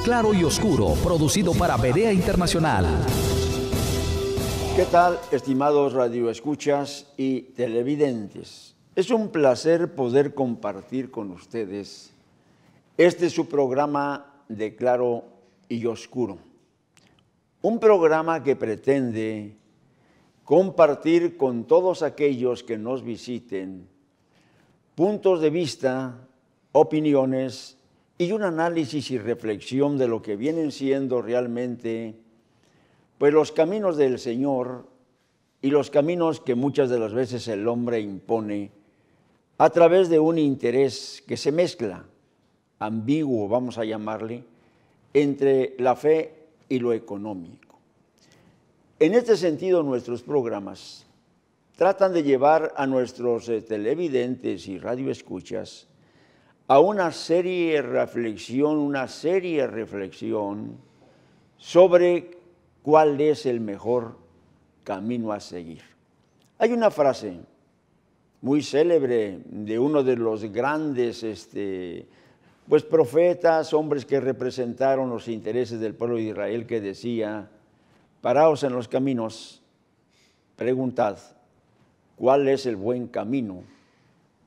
Claro y Oscuro, producido para Berea Internacional. ¿Qué tal, estimados radioescuchas y televidentes? Es un placer poder compartir con ustedes este su programa de Claro y Oscuro. Un programa que pretende compartir con todos aquellos que nos visiten puntos de vista, opiniones y un análisis y reflexión de lo que vienen siendo realmente pues los caminos del Señor y los caminos que muchas de las veces el hombre impone a través de un interés que se mezcla, ambiguo vamos a llamarle, entre la fe y lo económico. En este sentido, nuestros programas tratan de llevar a nuestros televidentes y radioescuchas a una seria reflexión sobre cuál es el mejor camino a seguir. Hay una frase muy célebre de uno de los grandes profetas, hombres que representaron los intereses del pueblo de Israel, que decía: paraos en los caminos, preguntad, ¿cuál es el buen camino?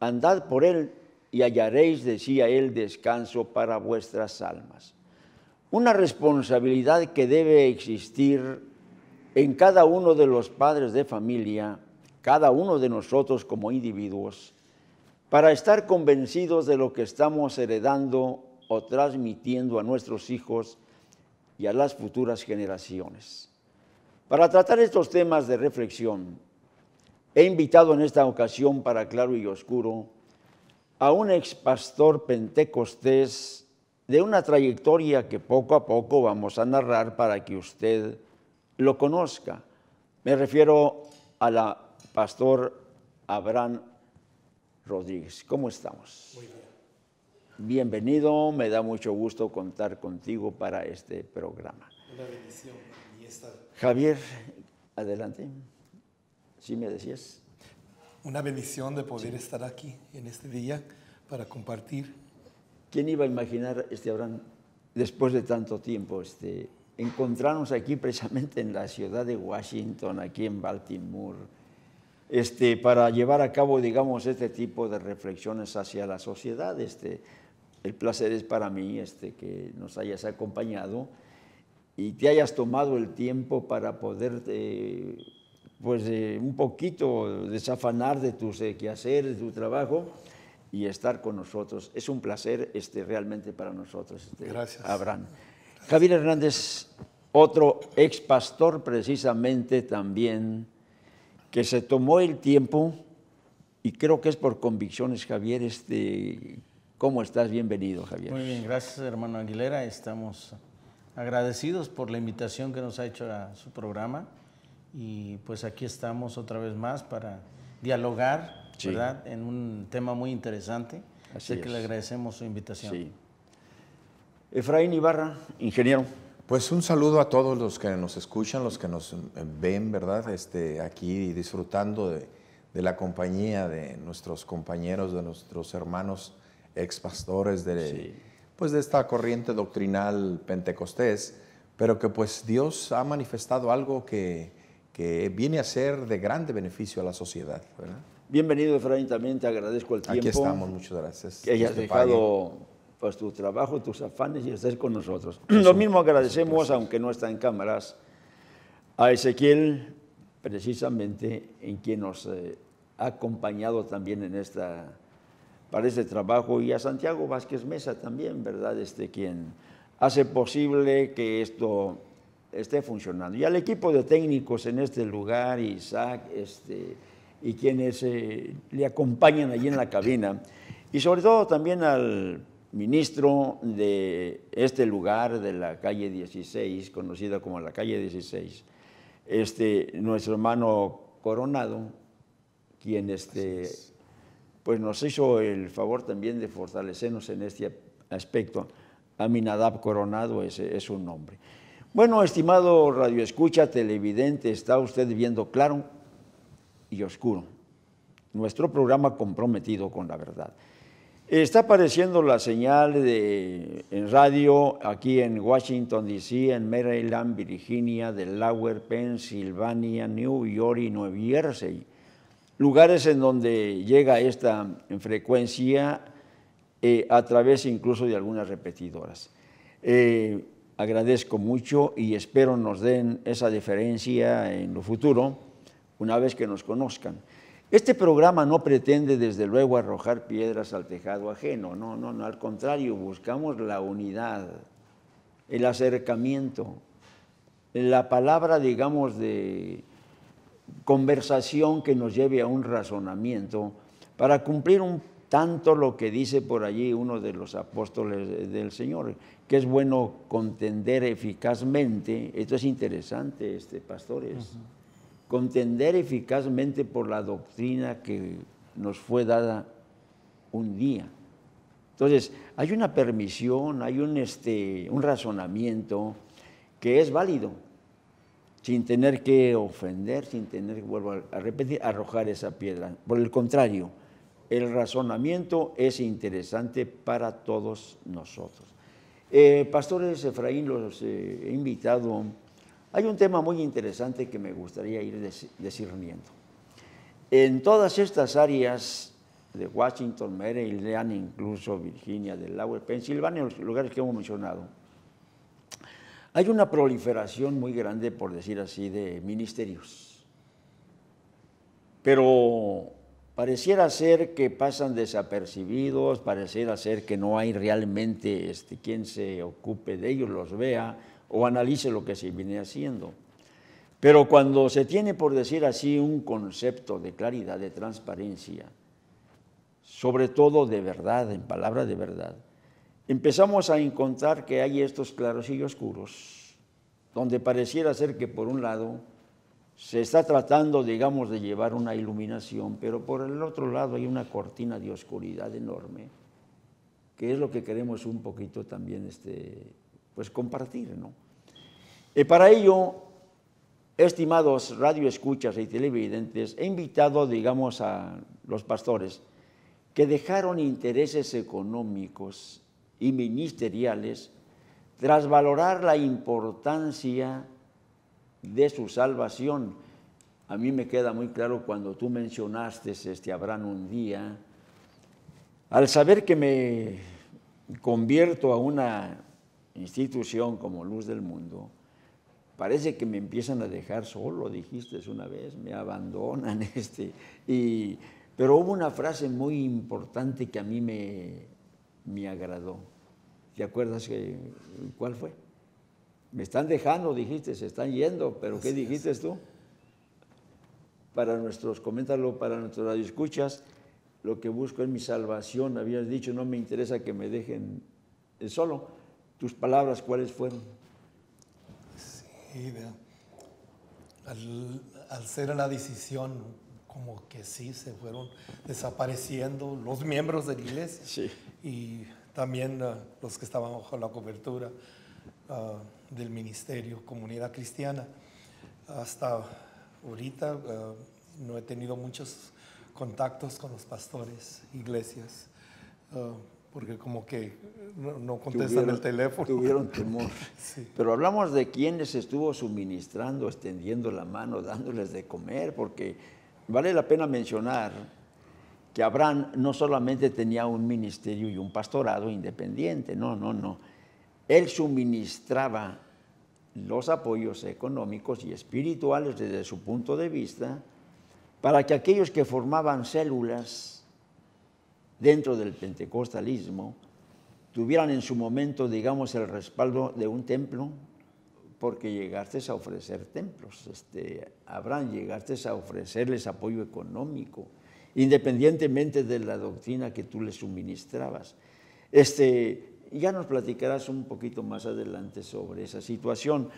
Andad por él y hallaréis, decía él, descanso para vuestras almas. Una responsabilidad que debe existir en cada uno de los padres de familia, cada uno de nosotros como individuos, para estar convencidos de lo que estamos heredando o transmitiendo a nuestros hijos y a las futuras generaciones. Para tratar estos temas de reflexión, he invitado en esta ocasión para Claro y Oscuro a un expastor pentecostés de una trayectoria que poco a poco vamos a narrar para que usted lo conozca. Me refiero a la pastor Abraham Rodríguez. ¿Cómo estamos? Muy bien. Bienvenido, me da mucho gusto contar contigo para este programa. Una bendición. Javier, adelante. ¿Sí me decías? Una bendición de poder estar aquí en este día para compartir. ¿Quién iba a imaginar, Abraham, después de tanto tiempo, encontrarnos aquí precisamente en la ciudad de Washington, aquí en Baltimore, para llevar a cabo, digamos, este tipo de reflexiones hacia la sociedad? El placer es para mí que nos hayas acompañado y te hayas tomado el tiempo para poder un poquito desafanar de tus quehaceres, de tu trabajo, y estar con nosotros. Es un placer realmente para nosotros, Gracias. Abraham. Gracias. Javier Hernández, otro ex pastor precisamente también, que se tomó el tiempo, y creo que es por convicciones, Javier. ¿Cómo estás? Bienvenido, Javier. Muy bien, gracias, hermano Aguilera. Estamos agradecidos por la invitación que nos ha hecho a su programa, y pues aquí estamos otra vez más para dialogar, sí, ¿verdad?, en un tema muy interesante. Así que le agradecemos su invitación. Sí. Efraín Ibarra, ingeniero. Pues un saludo a todos los que nos escuchan, los que nos ven, ¿verdad? Aquí disfrutando de la compañía de nuestros compañeros, de nuestros hermanos expastores de esta corriente doctrinal pentecostés, pero que pues Dios ha manifestado algo que viene a ser de grande beneficio a la sociedad, ¿verdad? Bienvenido, Efraín, también te agradezco el tiempo. Aquí estamos, muchas gracias. Que hayas dejado pues tu trabajo, tus afanes, y estés con nosotros. Lo mismo agradecemos, aunque no está en cámaras, a Ezequiel, precisamente, en quien nos ha acompañado también para este trabajo, y a Santiago Vázquez Mesa también, ¿verdad? Quien hace posible que esto esté funcionando. Y al equipo de técnicos en este lugar, Isaac, y quienes le acompañan allí en la cabina, y sobre todo también al ministro de este lugar, de la calle 16, conocida como la calle 16, nuestro hermano Coronado, quien pues nos hizo el favor también de fortalecernos en este aspecto. Aminadab Coronado es su nombre. Bueno, estimado radioescucha, televidente, está usted viendo Claro y Oscuro, nuestro programa comprometido con la verdad. Está apareciendo la señal en radio aquí en Washington, D.C., en Maryland, Virginia, Delaware, Pensilvania, New York y Nueva Jersey. Lugares en donde llega esta frecuencia a través incluso de algunas repetidoras. Agradezco mucho y espero nos den esa diferencia en lo futuro, una vez que nos conozcan. Este programa no pretende, desde luego, arrojar piedras al tejado ajeno, no, al contrario, buscamos la unidad, el acercamiento, la palabra, digamos, de conversación que nos lleve a un razonamiento para cumplir un tanto lo que dice por allí uno de los apóstoles del Señor, que es bueno contender eficazmente. Esto es interesante, pastores. Contender eficazmente por la doctrina que nos fue dada un día. Entonces, hay una permisión, hay un razonamiento que es válido, sin tener que ofender, sin tener, vuelvo a repetir, arrojar esa piedra. Por el contrario, el razonamiento es interesante para todos nosotros. Pastores Efraín, los he invitado. Hay un tema muy interesante que me gustaría ir discerniendo. En todas estas áreas de Washington, Maryland, incluso Virginia, Delaware, Pensilvania, los lugares que hemos mencionado, hay una proliferación muy grande, por decir así, de ministerios. Pero pareciera ser que pasan desapercibidos, pareciera ser que no hay realmente quien se ocupe de ellos, los vea o analice lo que se viene haciendo. Pero cuando se tiene, por decir así, un concepto de claridad, de transparencia, sobre todo de verdad, en palabra de verdad, empezamos a encontrar que hay estos claros y oscuros, donde pareciera ser que por un lado se está tratando, digamos, de llevar una iluminación, pero por el otro lado hay una cortina de oscuridad enorme, que es lo que queremos un poquito también pues compartir, ¿no? Para ello, estimados radioescuchas y televidentes, he invitado, digamos, a los pastores que dejaron intereses económicos y ministeriales tras valorar la importancia de su salvación. A mí me queda muy claro cuando tú mencionaste, Abraham, un día, al saber que me convierto a una institución como Luz del Mundo, parece que me empiezan a dejar solo, dijiste una vez, me abandonan. Pero hubo una frase muy importante que a mí me agradó. ¿Te acuerdas cuál fue? Me están dejando, dijiste, se están yendo, pero ¿qué dijiste tú? Coméntalo para nuestros radioescuchas, lo que busco es mi salvación. Habías dicho, no me interesa que me dejen solo. ¿Tus palabras cuáles fueron? Sí, al ser la decisión, como que sí, se fueron desapareciendo los miembros de la iglesia. Sí. Y también los que estaban bajo la cobertura del ministerio Comunidad Cristiana. Hasta ahorita no he tenido muchos contactos con los pastores, iglesias, porque como que no contestan el teléfono. Tuvieron temor. Sí. Pero hablamos de quienes estuvo suministrando, extendiendo la mano, dándoles de comer, porque vale la pena mencionar que Abraham no solamente tenía un ministerio y un pastorado independiente, no. Él suministraba los apoyos económicos y espirituales desde su punto de vista para que aquellos que formaban células dentro del pentecostalismo tuvieran en su momento, digamos, el respaldo de un templo, porque llegaste a ofrecer templos. Abraham, llegaste a ofrecerles apoyo económico, independientemente de la doctrina que tú les suministrabas. Ya nos platicarás un poquito más adelante sobre esa situación.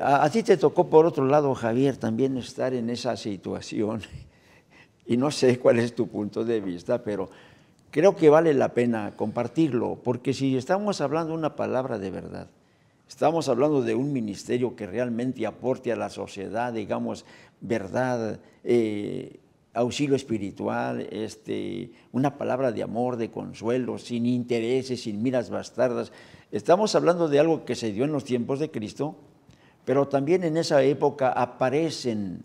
A ti te tocó, por otro lado, Javier, también estar en esa situación, y no sé cuál es tu punto de vista, pero creo que vale la pena compartirlo, porque si estamos hablando de una palabra de verdad, estamos hablando de un ministerio que realmente aporte a la sociedad, digamos, verdad, auxilio espiritual, una palabra de amor, de consuelo, sin intereses, sin miras bastardas. Estamos hablando de algo que se dio en los tiempos de Cristo, pero también en esa época aparecen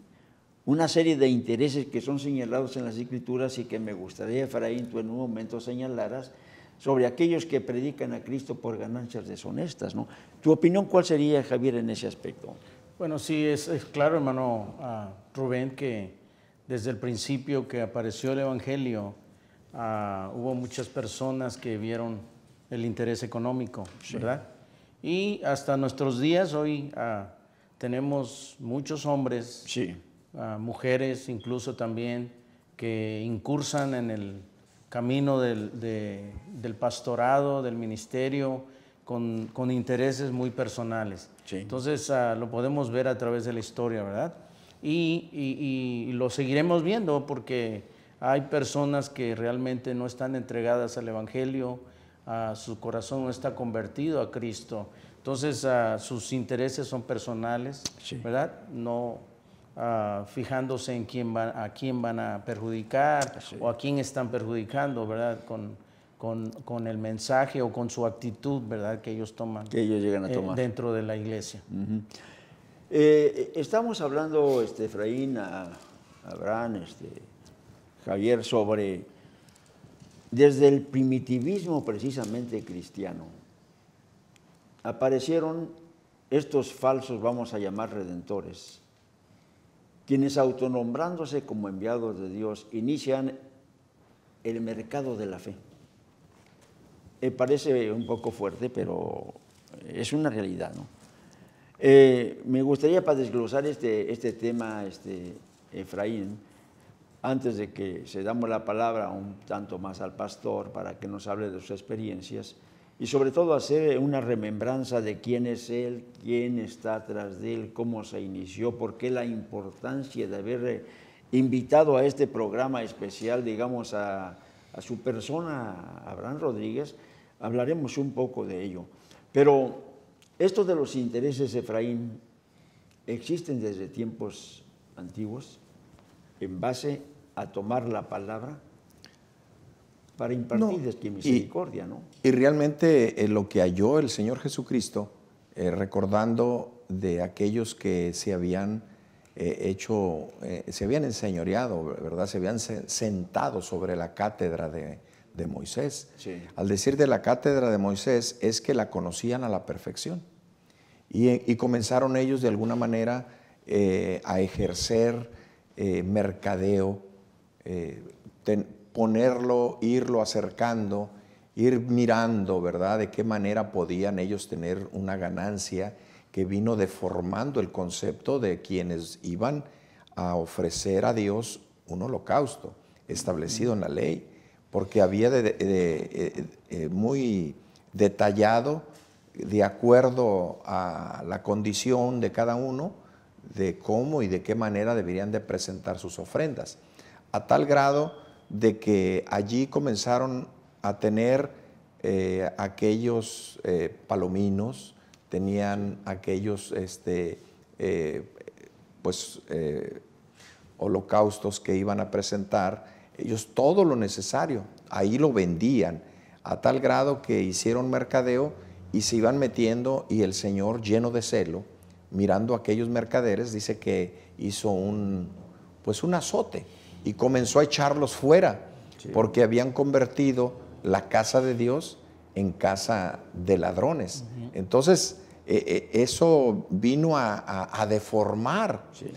una serie de intereses que son señalados en las Escrituras y que me gustaría, Efraín, tú en un momento señalaras sobre aquellos que predican a Cristo por ganancias deshonestas, ¿no? ¿Tu opinión cuál sería, Javier, en ese aspecto? Bueno, sí, es claro, hermano Rubén, que desde el principio que apareció el Evangelio, hubo muchas personas que vieron el interés económico, sí, ¿verdad? Y hasta nuestros días hoy tenemos muchos hombres, sí, mujeres incluso también, que incursan en el camino del pastorado, del ministerio, con intereses muy personales. Sí. Entonces lo podemos ver a través de la historia, ¿verdad? Y lo seguiremos viendo porque hay personas que realmente no están entregadas al Evangelio, su corazón no está convertido a Cristo. Entonces sus intereses son personales, sí, ¿verdad? No fijándose en a quién van a perjudicar, sí, o a quién están perjudicando, ¿verdad? Con el mensaje o con su actitud, ¿verdad? Que ellos toman. Que ellos llegan a tomar. Dentro de la iglesia. Estamos hablando, Efraín, Abraham, Javier, sobre desde el primitivismo precisamente cristiano, aparecieron estos falsos, vamos a llamar redentores, quienes autonombrándose como enviados de Dios inician el mercado de la fe. Parece un poco fuerte, pero es una realidad, ¿no? Me gustaría, para desglosar este tema, Efraín, antes de que se damos la palabra un tanto más al pastor para que nos hable de sus experiencias y sobre todo hacer una remembranza de quién es él, quién está atrás de él, cómo se inició, por qué la importancia de haber invitado a este programa especial, digamos, a su persona, Abraham Rodríguez. Hablaremos un poco de ello. Pero esto de los intereses, Efraín, existen desde tiempos antiguos en base a tomar la palabra para impartir misericordia, ¿no? Y realmente lo que halló el Señor Jesucristo, recordando de aquellos que se habían se habían enseñoreado, ¿verdad? Se habían sentado sobre la cátedra de Moisés. Sí. Al decir de la cátedra de Moisés es que la conocían a la perfección. Y comenzaron ellos de alguna manera a ejercer mercadeo, irlo acercando, ir mirando, ¿verdad?, de qué manera podían ellos tener una ganancia que vino deformando el concepto de quienes iban a ofrecer a Dios un holocausto establecido en la ley, porque había muy detallado, de acuerdo a la condición de cada uno, de cómo y de qué manera deberían de presentar sus ofrendas, a tal grado de que allí comenzaron a tener aquellos palominos, tenían aquellos holocaustos que iban a presentar, ellos todo lo necesario, ahí lo vendían, a tal grado que hicieron mercadeo y se iban metiendo, y el Señor, lleno de celo, mirando a aquellos mercaderes, dice que hizo un azote y comenzó a echarlos fuera, sí, porque habían convertido la casa de Dios en casa de ladrones. Entonces, eso vino a deformar, sí,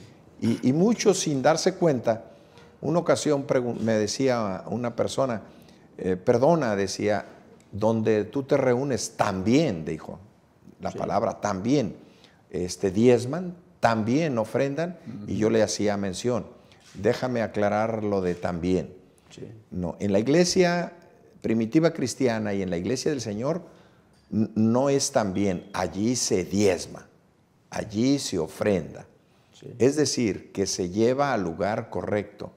y muchos, sin darse cuenta. Una ocasión me decía una persona, perdona, decía, donde tú te reúnes también, dijo la sí, palabra también, diezman, también ofrendan, y yo le hacía mención, déjame aclarar lo de también. sí. No, en la iglesia primitiva cristiana y en la iglesia del Señor no es también, allí se diezma, allí se ofrenda. Sí. Es decir, que se lleva al lugar correcto,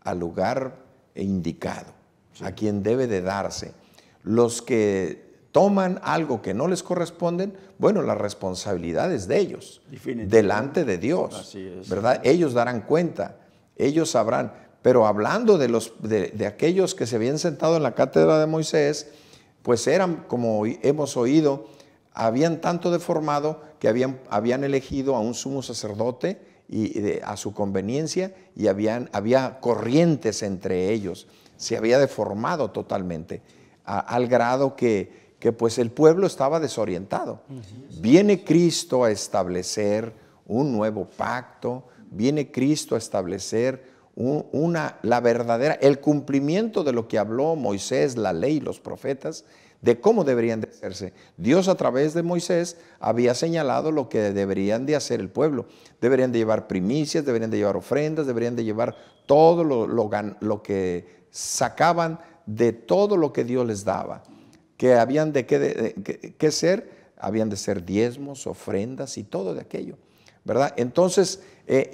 al lugar indicado, sí, a quien debe de darse. Los que toman algo que no les corresponden, bueno, la responsabilidad es de ellos, delante de Dios, así es, ¿verdad? Ellos darán cuenta, ellos sabrán, Pero hablando de aquellos que se habían sentado en la cátedra de Moisés, pues eran, como hemos oído, habían tanto deformado que habían elegido a un sumo sacerdote a su conveniencia, y había corrientes entre ellos. Se había deformado totalmente, al grado que pues el pueblo estaba desorientado. Viene Cristo a establecer un nuevo pacto, viene Cristo a establecer el cumplimiento de lo que habló Moisés, la ley y los profetas, de cómo deberían de hacerse. Dios, a través de Moisés, había señalado lo que deberían de hacer el pueblo. Deberían de llevar primicias, deberían de llevar ofrendas, deberían de llevar todo lo que sacaban de todo lo que Dios les daba. Que habían de qué ser, habían de ser diezmos, ofrendas y todo de aquello, ¿verdad? Entonces,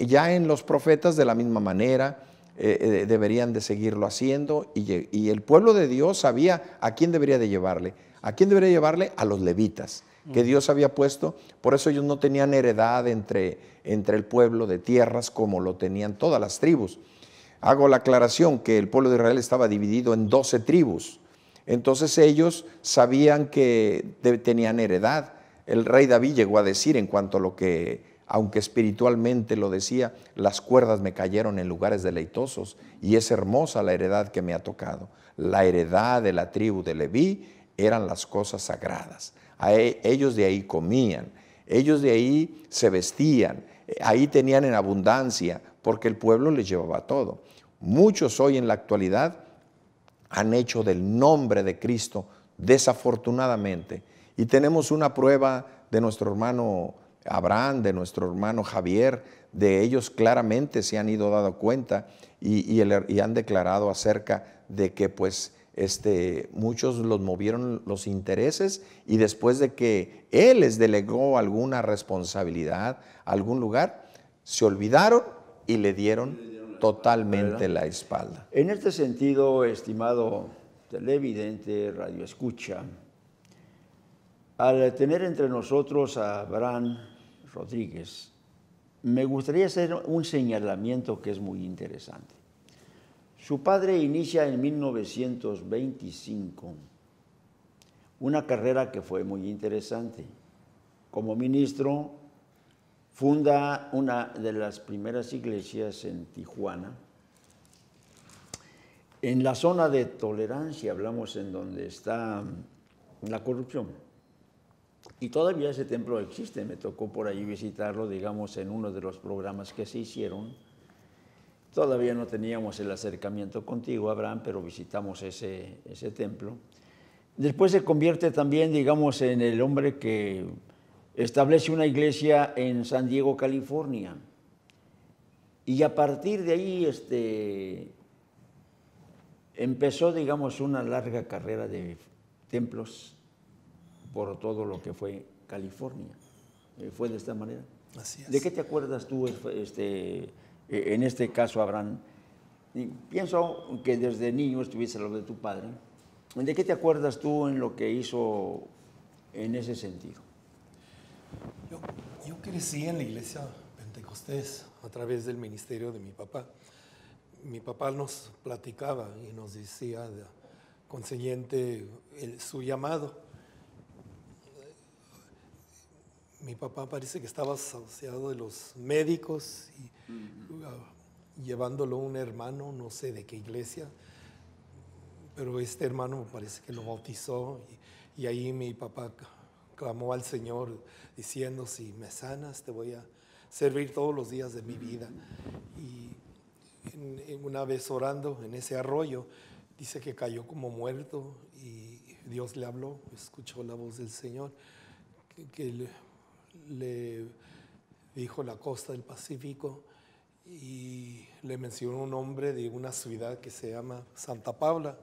ya en los profetas de la misma manera deberían de seguirlo haciendo, y el pueblo de Dios sabía a quién debería de llevarle. ¿A quién debería llevarle? A los levitas, que Dios había puesto. Por eso ellos no tenían heredad entre el pueblo de tierras como lo tenían todas las tribus. Hago la aclaración que el pueblo de Israel estaba dividido en 12 tribus. Entonces ellos sabían que tenían heredad. El rey David llegó a decir, en cuanto a lo que, aunque espiritualmente lo decía, las cuerdas me cayeron en lugares deleitosos, y es hermosa la heredad que me ha tocado. La heredad de la tribu de Leví eran las cosas sagradas. Ellos de ahí comían, ellos de ahí se vestían, ahí tenían en abundancia, porque el pueblo les llevaba todo. Muchos hoy en la actualidad han hecho del nombre de Cristo, desafortunadamente. Y tenemos una prueba de nuestro hermano Abraham, de nuestro hermano Javier. De ellos claramente se han ido dando cuenta y han declarado acerca de que pues muchos los movieron los intereses, y después de que Él les delegó alguna responsabilidad, algún lugar, se olvidaron y le dieron totalmente la espalda. En este sentido, estimado televidente, radioescucha, al tener entre nosotros a Abraham Rodríguez, me gustaría hacer un señalamiento que es muy interesante. Su padre inicia en 1925 una carrera que fue muy interesante. Como ministro, funda una de las primeras iglesias en Tijuana. En la zona de tolerancia, hablamos, en donde está la corrupción. Y todavía ese templo existe. Me tocó por ahí visitarlo, digamos, en uno de los programas que se hicieron. Todavía no teníamos el acercamiento contigo, Abraham, pero visitamos ese templo. Después se convierte también, digamos, en el hombre que establece una iglesia en San Diego, California. Y a partir de ahí empezó, digamos, una larga carrera de templos por todo lo que fue California. Fue de esta manera. Así es. ¿De qué te acuerdas tú, en este caso, Abraham? Y pienso que desde niño estuviste a lo de tu padre. ¿De qué te acuerdas tú en lo que hizo en ese sentido? Yo crecí en la iglesia Pentecostés a través del ministerio de mi papá. Mi papá nos platicaba y nos decía consiguiente su llamado. Mi papá parece que estaba asociado de los médicos y llevándolo a un hermano, no sé de qué iglesia, pero este hermano parece que lo bautizó, y ahí mi papá clamó al Señor diciendo: si me sanas te voy a servir todos los días de mi vida. Y una vez orando en ese arroyo, dice que cayó como muerto, y Dios le habló, escuchó la voz del Señor que le dijo la costa del Pacífico, y le mencionó un nombre de una ciudad que se llama Santa Paula.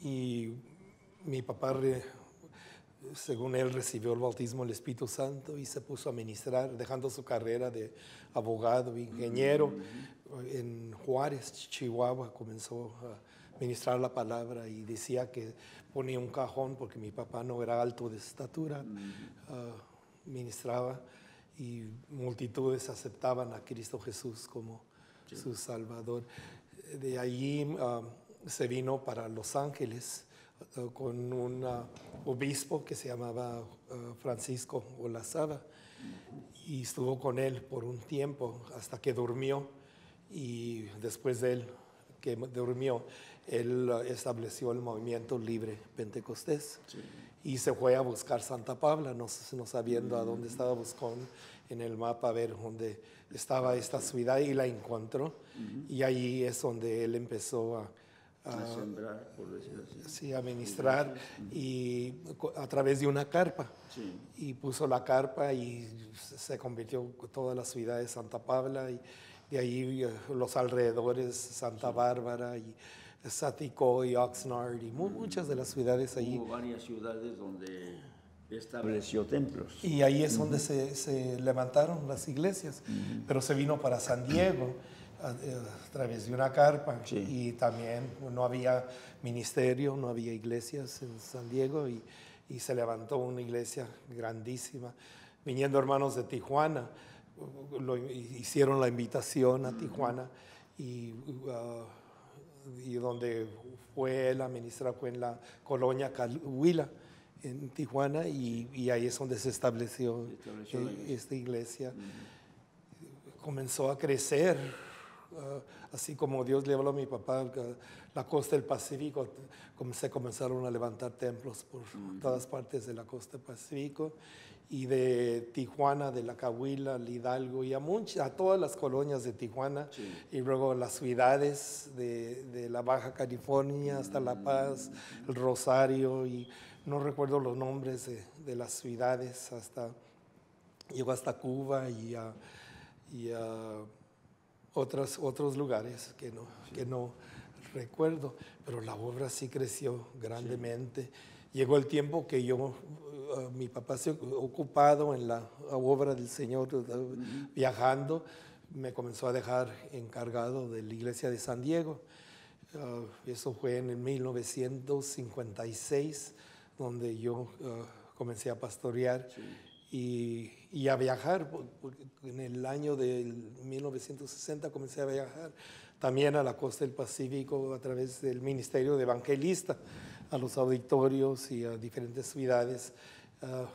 Y mi papá, según él, recibió el bautismo del Espíritu Santo y se puso a ministrar, dejando su carrera de abogado, ingeniero. En Juárez, Chihuahua, comenzó a ministrar la palabra, y decía que ponía un cajón porque mi papá no era alto de estatura. Ministraba y multitudes aceptaban a Cristo Jesús como su Salvador. De allí se vino para Los Ángeles con un obispo que se llamaba Francisco Olazábal, y estuvo con él por un tiempo hasta que durmió, y después de él que durmió, él estableció el movimiento libre pentecostés. Sí. Y se fue a buscar Santa Paula, no sabiendo a dónde estaba, buscando en el mapa a ver dónde estaba esta ciudad, y la encontró. Y ahí es donde él empezó a sembrar, por decirlo así. Sí, a ministrar, y a través de una carpa. Sí. Y puso la carpa y se convirtió toda la ciudad de Santa Paula, y de ahí los alrededores, Santa Bárbara y Satico y Oxnard y muchas de las ciudades ahí. Hubo varias ciudades donde estableció templos. Y ahí es donde se levantaron las iglesias. Pero se vino para San Diego a través de una carpa. Sí. Y también no había ministerio, no había iglesias en San Diego, y se levantó una iglesia grandísima. Viniendo hermanos de Tijuana, hicieron la invitación a Tijuana, y donde fue él a ministrar fue en la colonia Cahuila, en Tijuana, y ahí es donde se estableció esta iglesia. Comenzó a crecer, así como Dios le habló a mi papá, la costa del Pacífico, se comenzaron a levantar templos por todas partes de la costa del Pacífico, y de Tijuana, de la Cahuila, al Hidalgo, y a todas las colonias de Tijuana, sí. Y luego las ciudades de la Baja California hasta La Paz, el Rosario, y no recuerdo los nombres de las ciudades, llegó hasta Cuba y a otros lugares que no recuerdo, pero la obra sí creció grandemente. Sí. Llegó el tiempo que mi papá se ocupado en la obra del Señor, viajando, me comenzó a dejar encargado de la iglesia de San Diego. Eso fue en el 1956, donde yo comencé a pastorear. Sí. Y a viajar. En el año del 1960 comencé a viajar también a la costa del Pacífico a través del Ministerio de Evangelista, a los auditorios y a diferentes ciudades,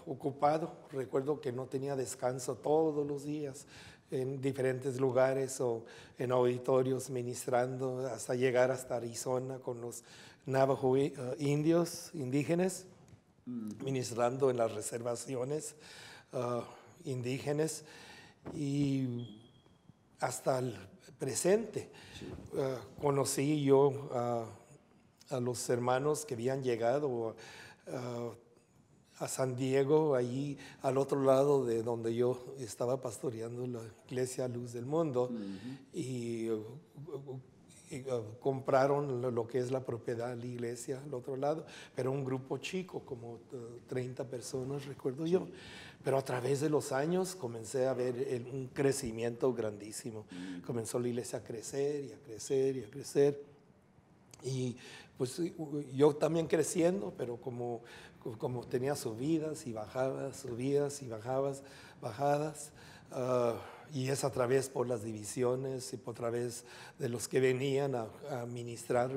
ocupado. Recuerdo que no tenía descanso todos los días, en diferentes lugares o en auditorios ministrando, hasta llegar hasta Arizona con los Navajo indígenas, ministrando en las reservaciones indígenas, y hasta el presente. Sí. Conocí yo a los hermanos que habían llegado a San Diego, ahí al otro lado de donde yo estaba pastoreando la iglesia Luz del Mundo, y compraron lo que es la propiedad de la iglesia al otro lado, pero un grupo chico, como 30 personas, recuerdo yo. Pero a través de los años comencé a ver un crecimiento grandísimo. Comenzó la iglesia a crecer y a crecer y a crecer. Y pues yo también creciendo, pero como tenía subidas y bajadas, subidas y bajadas, y es a través por las divisiones y por través de los que venían a ministrar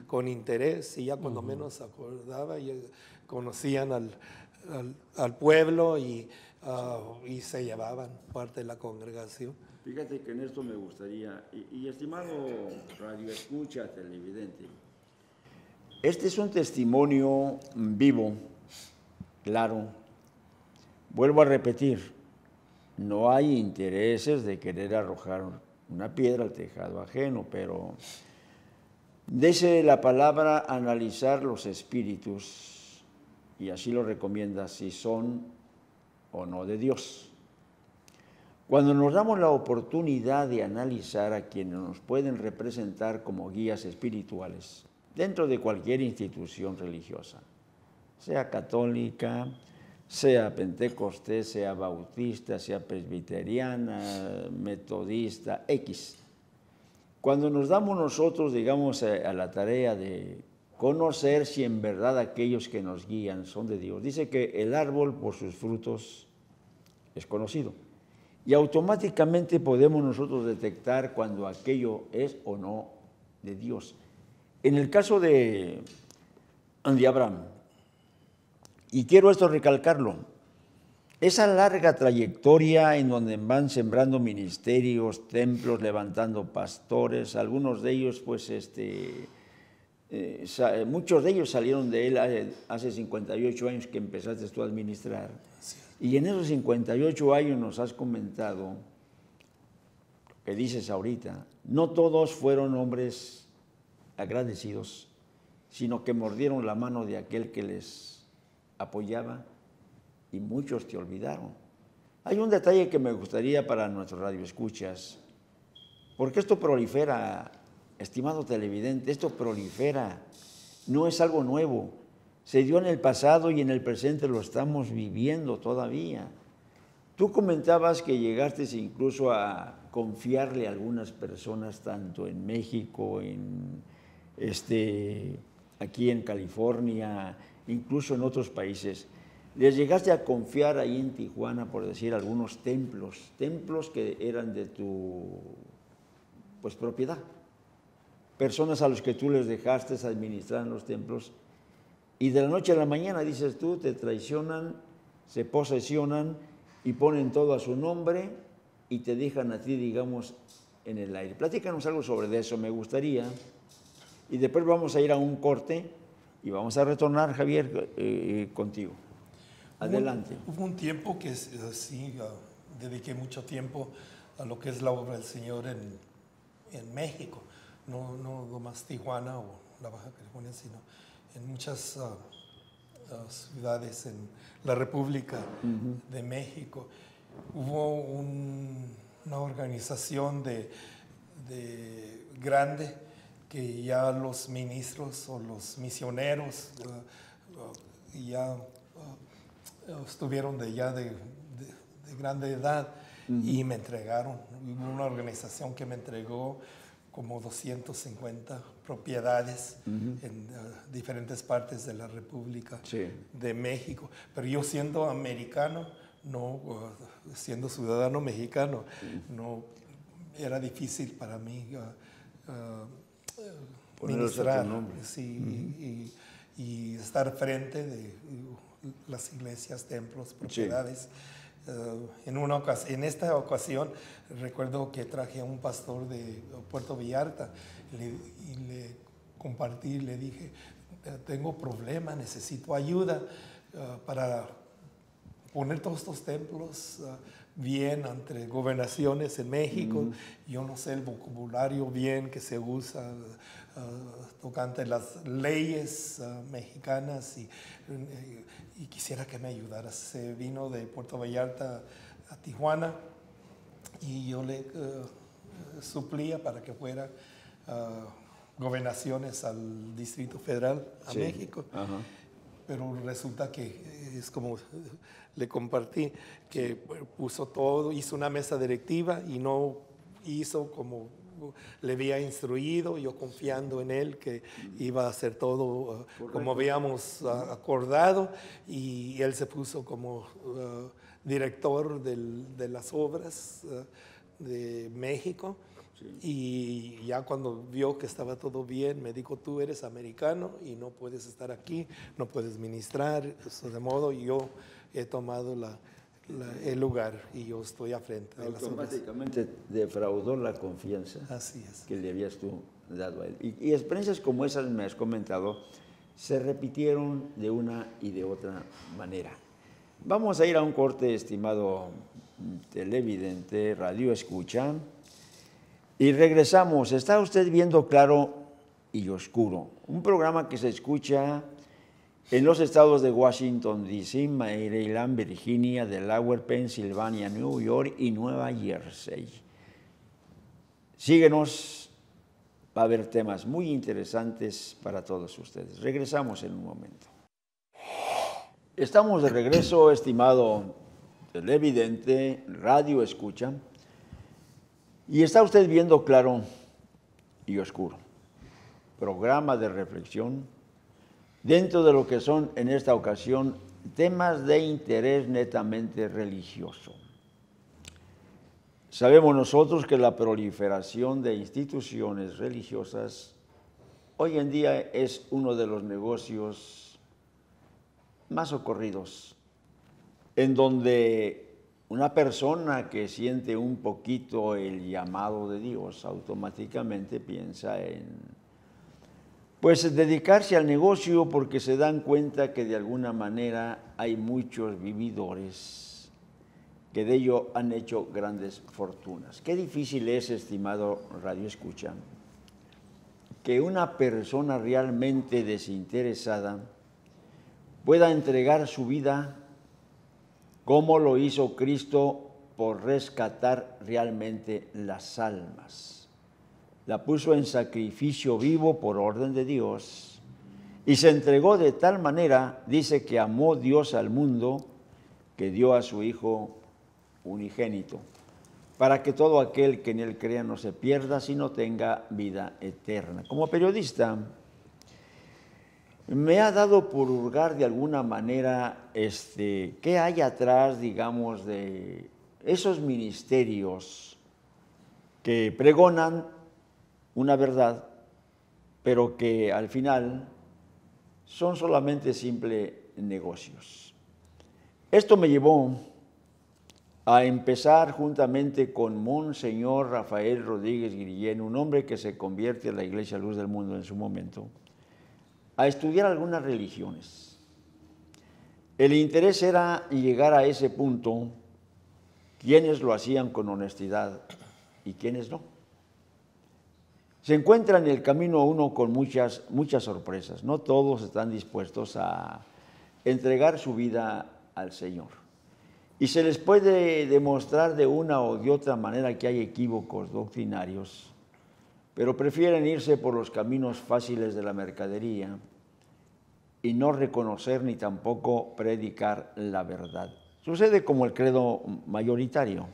con interés, y ya cuando menos acordaba, y conocían al pueblo y se llevaban parte de la congregación. Fíjate que en esto me gustaría, y estimado radio escucha, televidente, este es un testimonio vivo, claro. Vuelvo a repetir, no hay intereses de querer arrojar una piedra al tejado ajeno, pero dice la palabra analizar los espíritus, y así lo recomienda, si son o no de Dios. Cuando nos damos la oportunidad de analizar a quienes nos pueden representar como guías espirituales dentro de cualquier institución religiosa, sea católica, sea pentecostés, sea bautista, sea presbiteriana, metodista, X. Cuando nos damos nosotros, digamos, a la tarea de conocer si en verdad aquellos que nos guían son de Dios, dice que el árbol por sus frutos es conocido. y automáticamente podemos nosotros detectar cuando aquello es o no de Dios. En el caso de Abraham, y quiero esto recalcarlo, esa larga trayectoria en donde van sembrando ministerios, templos, levantando pastores, algunos de ellos, pues, muchos de ellos salieron de él hace 58 años que empezaste tú a administrar. Y en esos 58 años nos has comentado, que dices ahorita, no todos fueron hombres agradecidos, sino que mordieron la mano de aquel que les apoyaba y muchos te olvidaron. Hay un detalle que me gustaría para nuestros radioescuchas, porque esto prolifera, estimado televidente, esto prolifera, no es algo nuevo, se dio en el pasado y en el presente lo estamos viviendo todavía. Tú comentabas que llegaste incluso a confiarle a algunas personas, tanto en México, aquí en California, incluso en otros países. Les llegaste a confiar ahí en Tijuana, por decir, algunos templos que eran de tu propiedad. Personas a los que tú les dejaste administrar los templos y de la noche a la mañana, dices tú, te traicionan, se posesionan y ponen todo a su nombre y te dejan a ti, digamos, en el aire. Platícanos algo sobre eso, me gustaría. Y después vamos a ir a un corte y vamos a retornar, Javier, contigo. Adelante. Hubo un tiempo que sí, dediqué mucho tiempo a lo que es la obra del Señor en México. No nomás Tijuana o la Baja California, sino en muchas ciudades en la República de México. Hubo una organización grande que ya los ministros o los misioneros ya estuvieron de grande edad y me entregaron. Hubo una organización que me entregó como 250 propiedades en diferentes partes de la República de México. Pero yo siendo americano, siendo ciudadano mexicano, no era difícil para mí ministrar y estar frente de las iglesias, templos, propiedades. En esta ocasión recuerdo que traje a un pastor de Puerto Vallarta y le compartí, le dije, tengo problema, necesito ayuda para poner todos estos templos bien entre gobernaciones en México. Yo no sé el vocabulario bien que se usa tocante las leyes mexicanas y quisiera que me ayudara. Se vino de Puerto Vallarta a Tijuana y yo le suplía para que fuera gobernaciones al Distrito Federal, a México. Pero resulta que es como le compartí, que puso todo, hizo una mesa directiva y no hizo como le había instruido, yo confiando en él que iba a hacer todo como habíamos acordado, y él se puso como director de las obras de México. Y ya cuando vio que estaba todo bien, me dijo, tú eres americano y no puedes estar aquí, no puedes ministrar, eso de modo yo he tomado el lugar y yo estoy a frente de las obras. Automáticamente defraudó la confianza que le habías tú dado a él. Y experiencias como esas, me has comentado, se repitieron de una y de otra manera. Vamos a ir a un corte, estimado televidente, radio escucha. Y regresamos. Está usted viendo Claro y Oscuro, un programa que se escucha en los estados de Washington, D.C., Maryland, Virginia, Delaware, Pensilvania, New York y Nueva Jersey. Síguenos, va a haber temas muy interesantes para todos ustedes. Regresamos en un momento. Estamos de regreso, estimado televidente, radio escucha. Y está usted viendo Claro y Oscuro, programa de reflexión dentro de lo que son en esta ocasión temas de interés netamente religioso. Sabemos nosotros que la proliferación de instituciones religiosas hoy en día es uno de los negocios más ocurridos, en donde una persona que siente un poquito el llamado de Dios automáticamente piensa en, pues, dedicarse al negocio, porque se dan cuenta que de alguna manera hay muchos vividores que de ello han hecho grandes fortunas. Qué difícil es, estimado Radio Escucha, que una persona realmente desinteresada pueda entregar su vida como lo hizo Cristo por rescatar realmente las almas. La puso en sacrificio vivo por orden de Dios y se entregó de tal manera, dice, que amó Dios al mundo, que dio a su Hijo unigénito, para que todo aquel que en él crea no se pierda, sino tenga vida eterna. Como periodista, me ha dado por hurgar de alguna manera qué hay atrás, digamos, de esos ministerios que pregonan una verdad, pero que al final son solamente simples negocios. Esto me llevó a empezar juntamente con Monseñor Rafael Rodríguez Guillén, un hombre que se convierte en la Iglesia Luz del Mundo en su momento, a estudiar algunas religiones. El interés era llegar a ese punto, quiénes lo hacían con honestidad y quiénes no. Se encuentra en el camino uno con muchas sorpresas. No todos están dispuestos a entregar su vida al Señor. Y se les puede demostrar de una o de otra manera que hay equívocos doctrinarios, pero prefieren irse por los caminos fáciles de la mercadería y no reconocer ni tampoco predicar la verdad. Sucede como el credo mayoritario.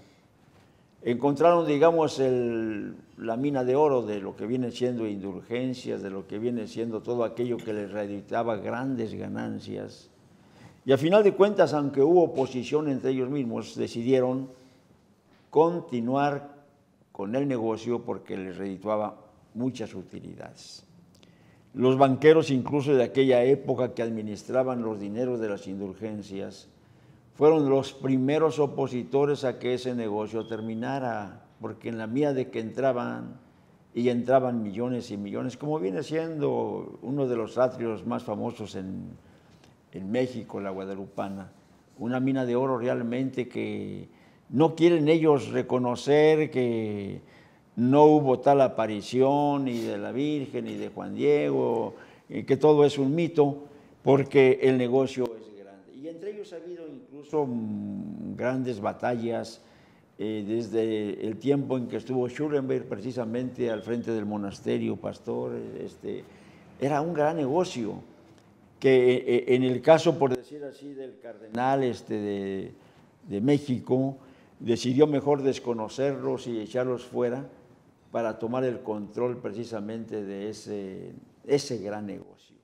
Encontraron, digamos, la mina de oro de lo que viene siendo indulgencias, de lo que viene siendo todo aquello que les reditaba grandes ganancias. Y a final de cuentas, aunque hubo oposición entre ellos mismos, decidieron continuar con el negocio porque les redituaba muchas utilidades. Los banqueros, incluso de aquella época, que administraban los dineros de las indulgencias, fueron los primeros opositores a que ese negocio terminara, porque en la mía de que entraban millones y millones, como viene siendo uno de los atrios más famosos en México, la Guadalupana, una mina de oro realmente que no quieren ellos reconocer que no hubo tal aparición ni de la Virgen ni de Juan Diego, que todo es un mito, porque el negocio es grande. Y entre ellos ha habido incluso grandes batallas desde el tiempo en que estuvo Schulenberg precisamente al frente del monasterio, pastor. Era un gran negocio que en el caso, por decir así, del cardenal de México, decidió mejor desconocerlos y echarlos fuera para tomar el control precisamente de ese gran negocio.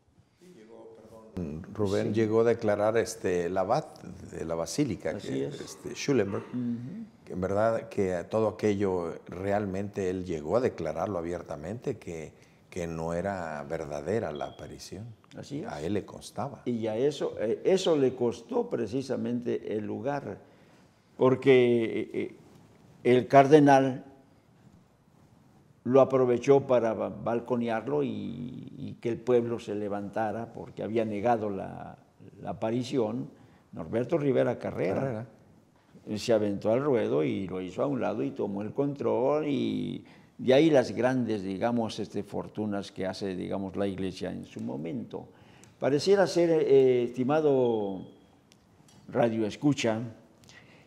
Rubén, sí, llegó a declarar el abad de la basílica, Schulenberg, que en verdad que todo aquello realmente él llegó a declararlo abiertamente, que no era verdadera la aparición. Así es. A él le constaba. Y a eso le costó precisamente el lugar, porque el cardenal lo aprovechó para balconearlo y que el pueblo se levantara, porque había negado la aparición. Norberto Rivera Carrera se aventó al ruedo y lo hizo a un lado y tomó el control, y de ahí las grandes, digamos, fortunas que hace, digamos, la Iglesia en su momento. Pareciera ser, estimado Radio Escucha,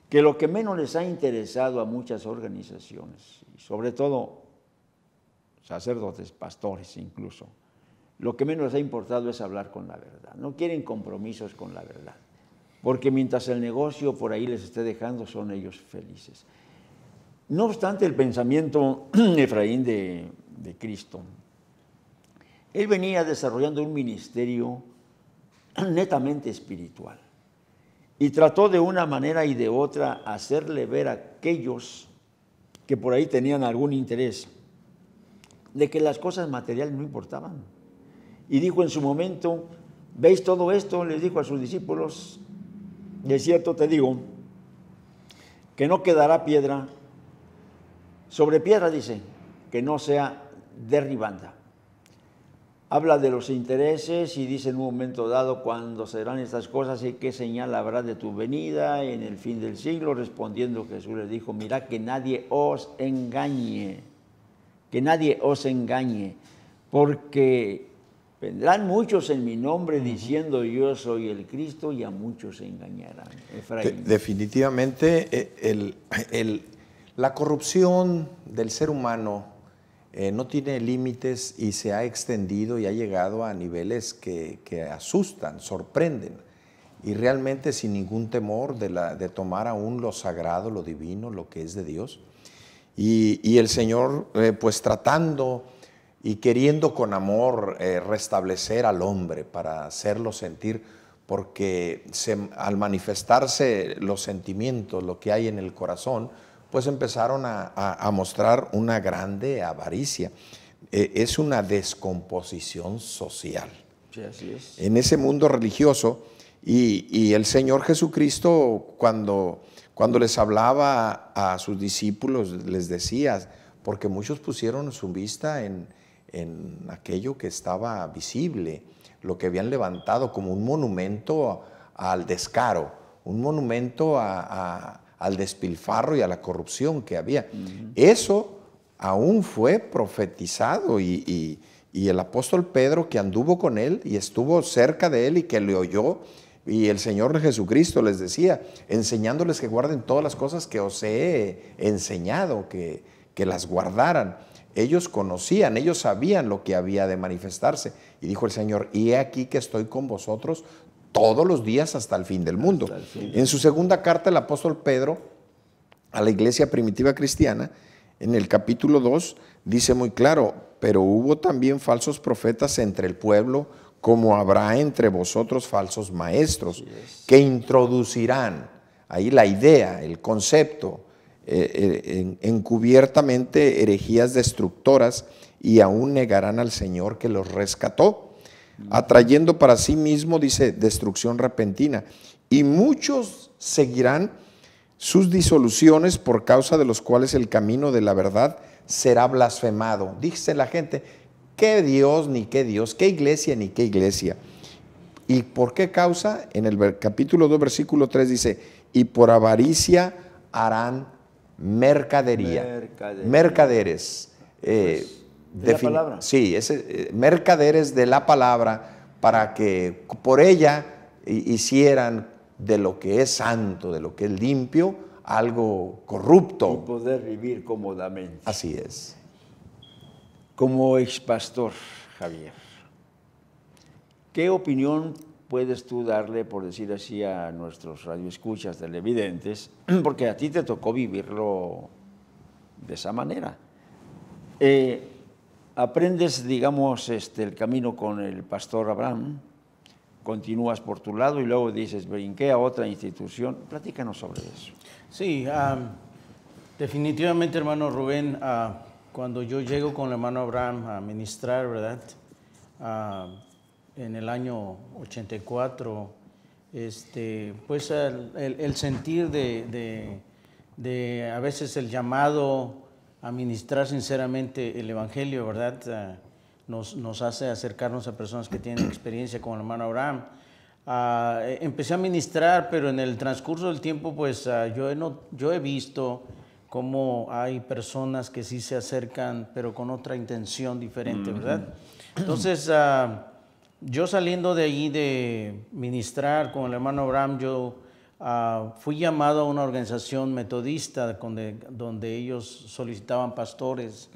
que lo que menos les ha interesado a muchas organizaciones, y sobre todo sacerdotes, pastores incluso, lo que menos les ha importado es hablar con la verdad. No quieren compromisos con la verdad, porque mientras el negocio por ahí les esté dejando, son ellos felices. No obstante, el pensamiento Efraín de Cristo, él venía desarrollando un ministerio netamente espiritual y trató de una manera y de otra hacerle ver a aquellos que por ahí tenían algún interés, de que las cosas materiales no importaban. Y dijo en su momento, ¿veis todo esto? Les dijo a sus discípulos, de cierto te digo, que no quedará piedra sobre piedra, dice, que no sea derribada. Habla de los intereses y dice en un momento dado, cuando serán estas cosas y qué señal habrá de tu venida en el fin del siglo. Respondiendo Jesús les dijo, mirad que nadie os engañe, porque vendrán muchos en mi nombre diciendo yo soy el Cristo y a muchos se engañarán. Efraín. Definitivamente la corrupción del ser humano no tiene límites y se ha extendido y ha llegado a niveles que asustan, sorprenden, y realmente sin ningún temor de tomar aún lo sagrado, lo divino, lo que es de Dios. Y el Señor pues tratando y queriendo con amor restablecer al hombre para hacerlo sentir, porque al manifestarse los sentimientos, lo que hay en el corazón, pues empezaron a mostrar una grande avaricia. Es una descomposición social. Sí, así es. En ese mundo religioso, y el Señor Jesucristo cuando les hablaba a sus discípulos, les decía, porque muchos pusieron su vista en aquello que estaba visible, lo que habían levantado como un monumento al descaro, un monumento al despilfarro y a la corrupción que había. Eso aún fue profetizado y el apóstol Pedro, que anduvo con él y estuvo cerca de él y que le oyó, y el Señor Jesucristo les decía, enseñándoles que guarden todas las cosas que os he enseñado, que las guardaran. Ellos conocían, ellos sabían lo que había de manifestarse. Y dijo el Señor, y he aquí que estoy con vosotros todos los días hasta el fin del mundo. En su segunda carta, el apóstol Pedro a la iglesia primitiva cristiana, en el capítulo 2, dice muy claro, pero hubo también falsos profetas entre el pueblo, como habrá entre vosotros falsos maestros, que introducirán, ahí la idea, el concepto, encubiertamente herejías destructoras, y aún negarán al Señor que los rescató, atrayendo para sí mismo, dice, destrucción repentina. Y muchos seguirán sus disoluciones, por causa de los cuales el camino de la verdad será blasfemado. Dice la gente, ¿qué Dios ni qué Dios? ¿Qué iglesia ni qué iglesia? ¿Y por qué causa? En el capítulo 2, versículo 3 dice, y por avaricia harán mercadería. Mercaderes. De la palabra. Sí, mercaderes de la palabra, para que por ella hicieran de lo que es santo, de lo que es limpio, algo corrupto. Y poder vivir cómodamente. Así es. Como expastor, Javier, ¿qué opinión puedes tú darle, por decir así, a nuestros radioescuchas televidentes? Porque a ti te tocó vivirlo de esa manera. Aprendes, digamos, el camino con el pastor Abraham, continúas por tu lado y luego dices, brinqué a otra institución. Platícanos sobre eso. Sí, definitivamente, hermano Rubén, cuando yo llego con el hermano Abraham a ministrar, ¿verdad? En el año 84, pues el sentir de a veces el llamado a ministrar sinceramente el Evangelio, ¿verdad? Nos hace acercarnos a personas que tienen experiencia con el hermano Abraham. Empecé a ministrar, pero en el transcurso del tiempo, pues yo he visto cómo hay personas que sí se acercan, pero con otra intención diferente, ¿verdad? Entonces, yo saliendo de allí de ministrar con el hermano Abraham, yo fui llamado a una organización metodista donde ellos solicitaban pastores.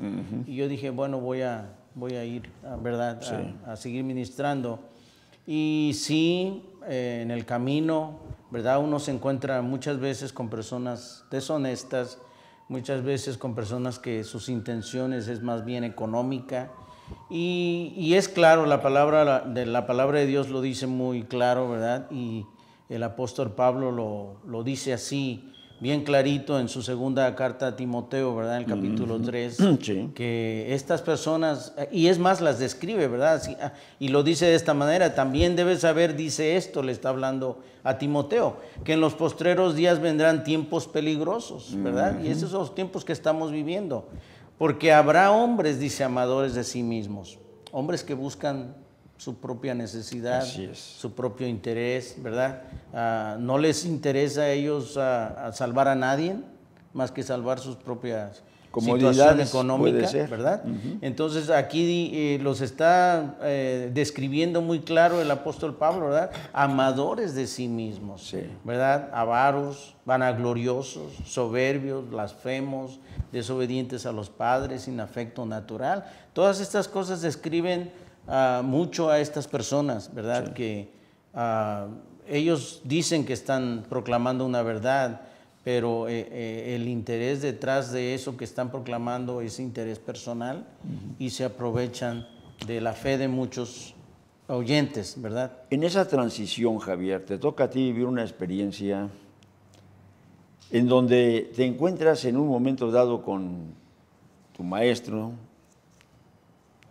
Y yo dije, bueno, voy a ir, ¿verdad? Sí. A seguir ministrando. Y sí, en el camino, ¿verdad? Uno se encuentra muchas veces con personas deshonestas, muchas veces con personas que sus intenciones es más bien económica. Y es claro, la palabra de Dios lo dice muy claro, ¿verdad? Y el apóstol Pablo lo dice así, bien clarito en su segunda carta a Timoteo, ¿verdad? En el capítulo 3, Sí. que estas personas, y es más, las describe, ¿verdad? Y lo dice de esta manera: también debes saber, dice esto, le está hablando a Timoteo, que en los postreros días vendrán tiempos peligrosos, ¿verdad? Y esos son los tiempos que estamos viviendo, porque habrá hombres, dice, amadores de sí mismos, hombres que buscan su propia necesidad, Así es. su propio interés, ¿verdad? No les interesa a ellos a salvar a nadie, más que salvar sus propias situación Comodidades, económica, puede ser. ¿verdad? Entonces aquí los está describiendo muy claro el apóstol Pablo, ¿verdad? Amadores de sí mismos, Sí. ¿verdad? Avaros, vanagloriosos, soberbios, blasfemos, desobedientes a los padres, sin afecto natural. Todas estas cosas describen mucho a estas personas, ¿verdad? Sí. Que ellos dicen que están proclamando una verdad, pero el interés detrás de eso que están proclamando es interés personal, y se aprovechan de la fe de muchos oyentes, ¿verdad? En esa transición, Javier, te toca a ti vivir una experiencia en donde te encuentras en un momento dado con tu maestro,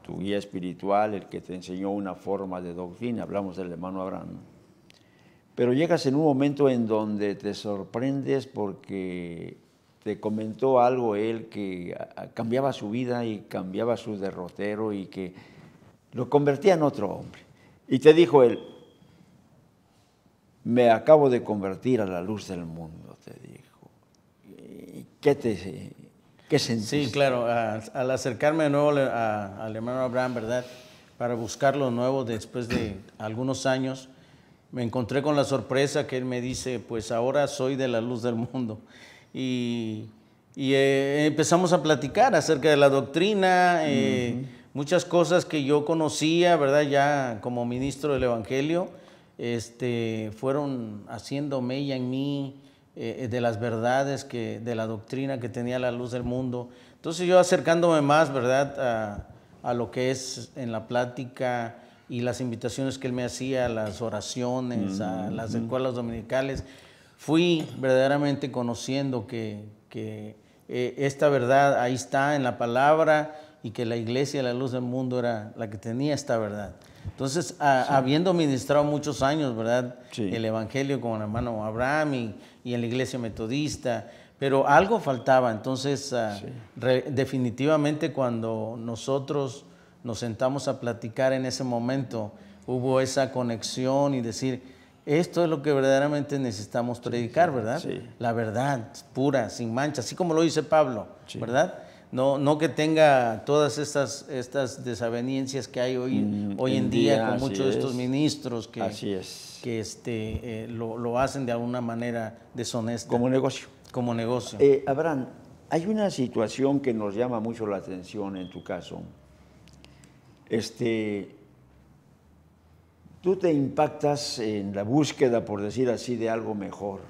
tu guía espiritual, el que te enseñó una forma de doctrina, hablamos del hermano Abraham, pero llegas en un momento en donde te sorprendes porque te comentó algo él que cambiaba su vida y cambiaba su derrotero y que lo convertía en otro hombre. Y te dijo él: me acabo de convertir a la luz del mundo, te dijo. ¿Qué sentiste? Sí, claro, al acercarme de nuevo al hermano Abraham, ¿verdad?, para buscar lo nuevo después de algunos años, me encontré con la sorpresa que él me dice: pues ahora soy de la luz del mundo. Y empezamos a platicar acerca de la doctrina, muchas cosas que yo conocía, ¿verdad?, ya como ministro del Evangelio, fueron haciendo mella en mí, de las verdades de la doctrina que tenía la luz del mundo. Entonces yo acercándome más, ¿verdad?, a lo que es en la plática y las invitaciones que él me hacía, a las oraciones, a las escuelas dominicales, fui verdaderamente conociendo que esta verdad ahí está en la palabra, y que la iglesia, la luz del mundo, era la que tenía esta verdad. Entonces, habiendo ministrado muchos años, ¿verdad?, el Evangelio con el hermano Abraham y en la iglesia metodista, pero algo faltaba. Entonces, definitivamente cuando nosotros nos sentamos a platicar en ese momento, hubo esa conexión y decir: esto es lo que verdaderamente necesitamos predicar, ¿verdad? Sí. La verdad pura, sin mancha, así como lo dice Pablo, ¿verdad? No que tenga todas estas desavenencias que hay hoy en día con muchos de estos ministros que lo hacen de alguna manera deshonesta. Como negocio. Como negocio. Abraham, hay una situación que nos llama mucho la atención en tu caso. Tú te impactas en la búsqueda, por decir así, de algo mejor.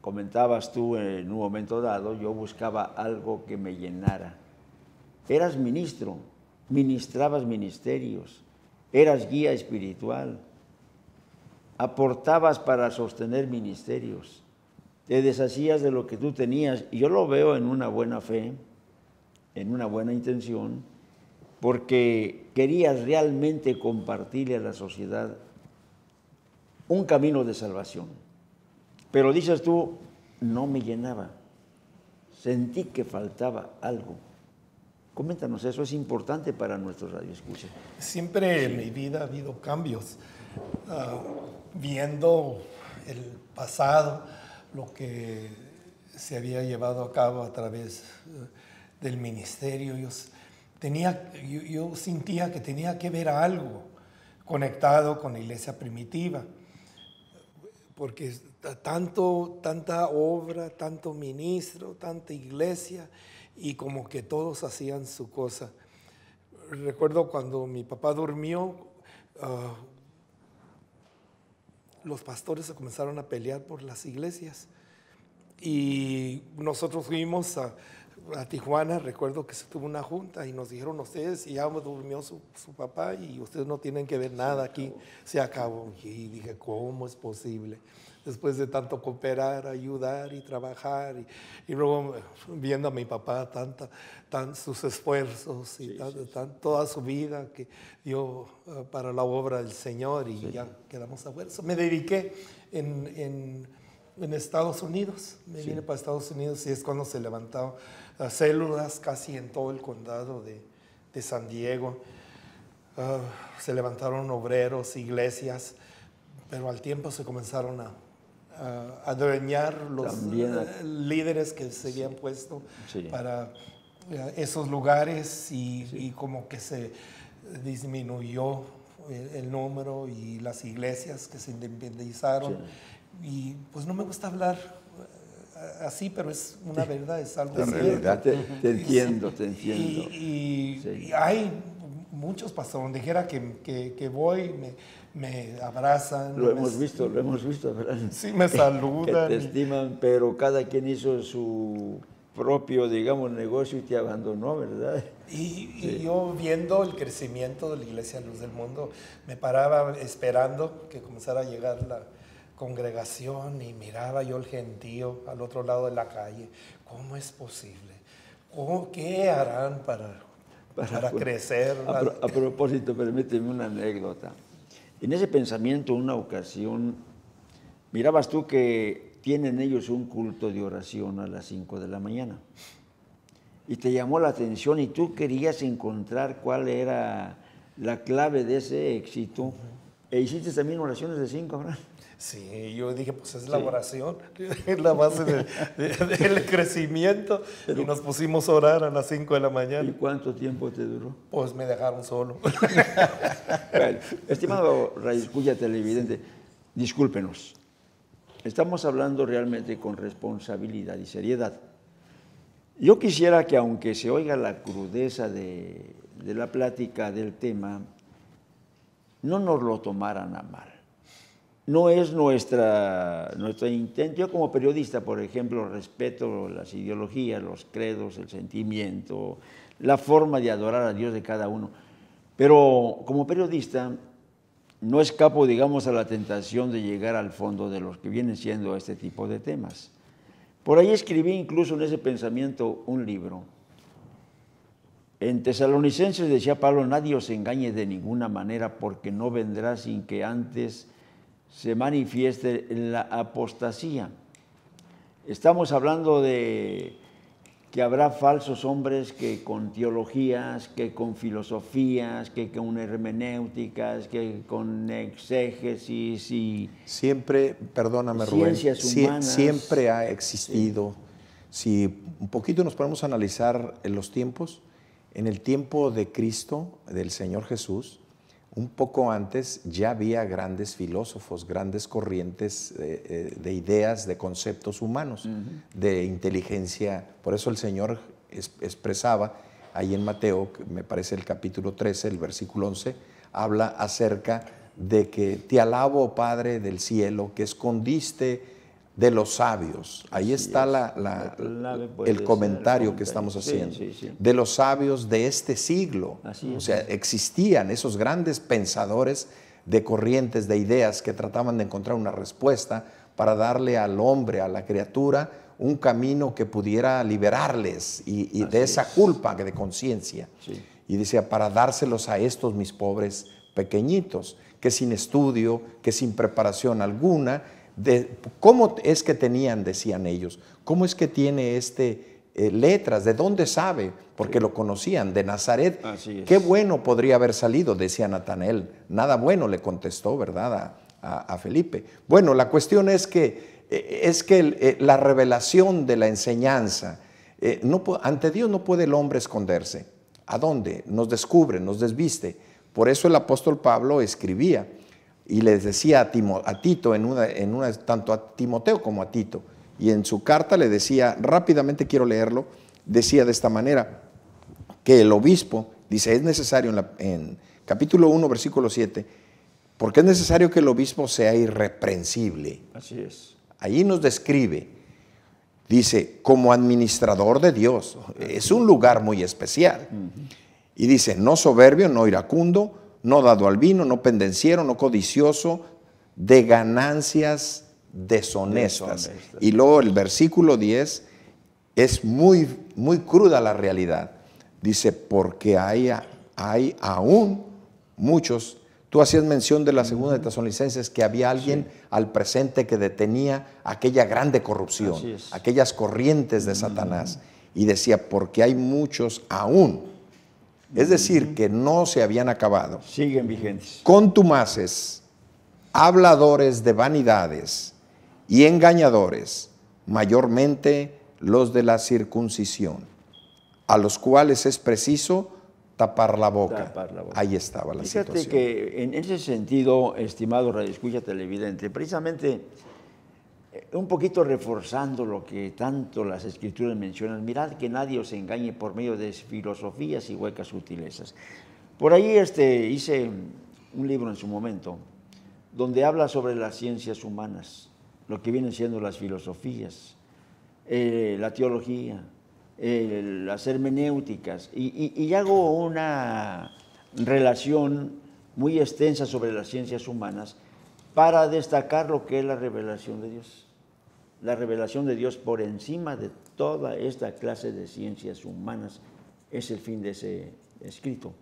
Comentabas tú en un momento dado: yo buscaba algo que me llenara. Eras ministro, ministrabas ministerios, eras guía espiritual, aportabas para sostener ministerios, te deshacías de lo que tú tenías, y yo lo veo en una buena fe, en una buena intención, porque querías realmente compartirle a la sociedad un camino de salvación. Pero dices tú: no me llenaba, sentí que faltaba algo. Coméntanos, eso es importante para nuestros radioescuchas. Siempre en mi vida ha habido cambios. Viendo el pasado, lo que se había llevado a cabo a través del ministerio, yo sentía que tenía que ver algo conectado con la iglesia primitiva, porque tanta obra, tanto ministro, tanta iglesia, y como que todos hacían su cosa. Recuerdo cuando mi papá durmió, los pastores se comenzaron a pelear por las iglesias, y nosotros fuimos a Tijuana. Recuerdo que se tuvo una junta y nos dijeron: ustedes, ya durmió su papá y ustedes no tienen que ver nada aquí, se acabó. Y dije: ¿cómo es posible? después de tanto cooperar, ayudar y trabajar, y luego viendo a mi papá sus esfuerzos y toda su vida que dio para la obra del Señor, y ya quedamos afuera. Me dediqué en Estados Unidos, me vine para Estados Unidos, y es cuando se levantaron células casi en todo el condado de San Diego. Se levantaron obreros, iglesias, pero al tiempo se comenzaron a adueñar los líderes que se habían puesto para esos lugares, y como que se disminuyó el número y las iglesias que se independizaron. Y pues no me gusta hablar así, pero es una verdad, es algo cierto. Realidad, te entiendo. Y hay muchos pastores, donde dijera que voy, me abrazan. Lo hemos visto, ¿verdad? Sí, me saludan. Que te estiman, pero cada quien hizo su propio, digamos, negocio y te abandonó, ¿verdad? Y yo, viendo el crecimiento de la Iglesia Luz del Mundo, me paraba esperando que comenzara a llegar la congregación, y miraba yo el gentío al otro lado de la calle. ¿Cómo es posible? ¿Qué harán para crecer? A propósito, permíteme una anécdota. En ese pensamiento, una ocasión, mirabas tú que tienen ellos un culto de oración a las 5 de la mañana. Y te llamó la atención, y tú querías encontrar cuál era la clave de ese éxito. E hiciste también oraciones de 5, ¿verdad? Sí, yo dije, pues es la oración, es la base del crecimiento. Pero, y nos pusimos a orar a las 5 de la mañana. ¿Y cuánto tiempo te duró? Pues me dejaron solo. Bueno, estimado radioescucha televidente, discúlpenos. Estamos hablando realmente con responsabilidad y seriedad. Yo quisiera que, aunque se oiga la crudeza de la plática del tema, no nos lo tomaran a mal. No es nuestro intento. Yo, como periodista, por ejemplo, respeto las ideologías, los credos, el sentimiento, la forma de adorar a Dios de cada uno. Pero como periodista no escapo, digamos, a la tentación de llegar al fondo de los que vienen siendo este tipo de temas. Por ahí escribí incluso en ese pensamiento un libro. En Tesalonicenses decía Pablo: nadie os engañe de ninguna manera, porque no vendrá sin que antes se manifieste la apostasía. Estamos hablando de que habrá falsos hombres que con teologías, que con filosofías, que con hermenéuticas, que con exégesis y siempre, perdóname Rubén, ciencias humanas. Siempre ha existido. Si un poquito nos podemos analizar en los tiempos, en el tiempo de Cristo, del Señor Jesús, un poco antes ya había grandes filósofos, grandes corrientes de ideas, de conceptos humanos, de inteligencia. Por eso el Señor expresaba ahí en Mateo, me parece el capítulo 13, el versículo 11, habla acerca de que te alabo, Padre del cielo, que escondiste de los sabios. Ahí está el comentario que estamos haciendo. De los sabios de este siglo. O sea, existían esos grandes pensadores de corrientes, de ideas que trataban de encontrar una respuesta para darle al hombre, a la criatura, un camino que pudiera liberarles y de esa culpa de conciencia. Y decía, para dárselos a estos mis pobres pequeñitos, que sin estudio, que sin preparación alguna, ¿cómo es que tenían, decían ellos, cómo es que tiene letras? ¿De dónde sabe? Porque lo conocían, de Nazaret. Qué bueno podría haber salido, decía Natanael. Nada bueno le contestó, ¿verdad?, a Felipe. Bueno, la cuestión es que la revelación de la enseñanza, ante Dios no puede el hombre esconderse. ¿A dónde? Nos descubre, nos desviste. Por eso el apóstol Pablo escribía y les decía a Tito, tanto a Timoteo como a Tito, y en su carta le decía, rápidamente quiero leerlo, decía de esta manera, que el obispo, dice, es necesario en capítulo 1, versículo 7, porque es necesario que el obispo sea irreprensible. Así es. Allí nos describe, dice, como administrador de Dios, es un lugar muy especial. Y dice, no soberbio, no iracundo, no dado al vino, no pendenciero, no codicioso, de ganancias deshonestas. Y luego el versículo 10 es muy, muy cruda la realidad. Dice, porque hay aún muchos. Tú hacías mención de la segunda de Tesalonicenses, que había alguien al presente que detenía aquella grande corrupción, aquellas corrientes de Satanás. Y decía, porque hay muchos aún. Es decir, que no se habían acabado. Siguen vigentes. Contumaces, habladores de vanidades y engañadores, mayormente los de la circuncisión, a los cuales es preciso tapar la boca. Ahí estaba la situación. Fíjate que en ese sentido, estimado radioescucha televidente, precisamente un poquito reforzando lo que tanto las Escrituras mencionan, mirad que nadie os engañe por medio de filosofías y huecas sutilezas. Por ahí hice un libro en su momento, donde habla sobre las ciencias humanas, lo que vienen siendo las filosofías, la teología, las hermenéuticas, y hago una relación muy extensa sobre las ciencias humanas para destacar lo que es la revelación de Dios. La revelación de Dios por encima de toda esta clase de ciencias humanas es el fin de ese escrito.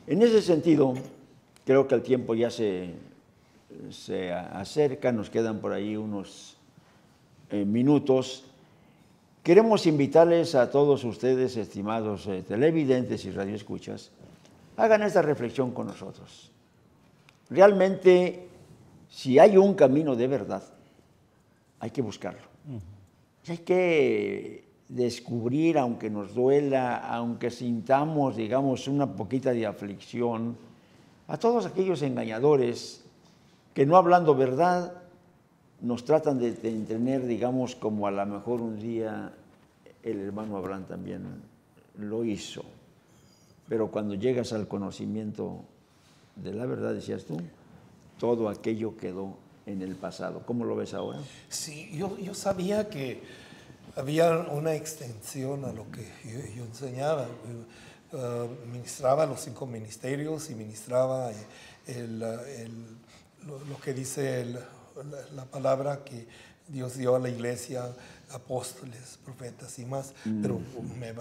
En ese sentido, creo que el tiempo ya se acerca, nos quedan por ahí unos minutos. Queremos invitarles a todos ustedes, estimados televidentes y radioescuchas, hagan esta reflexión con nosotros. Realmente, si hay un camino de verdad, hay que buscarlo. Y hay que descubrir, aunque nos duela, aunque sintamos, digamos, una poquita de aflicción, a todos aquellos engañadores que no hablando verdad, nos tratan de tener, digamos, como a lo mejor un día el hermano Abraham también lo hizo. Pero cuando llegas al conocimiento de la verdad, decías tú, todo aquello quedó en el pasado. ¿Cómo lo ves ahora? Sí, yo sabía que había una extensión a lo que yo enseñaba. Ministraba los 5 ministerios y ministraba lo que dice la palabra que Dios dio a la iglesia, apóstoles, profetas y más, pero me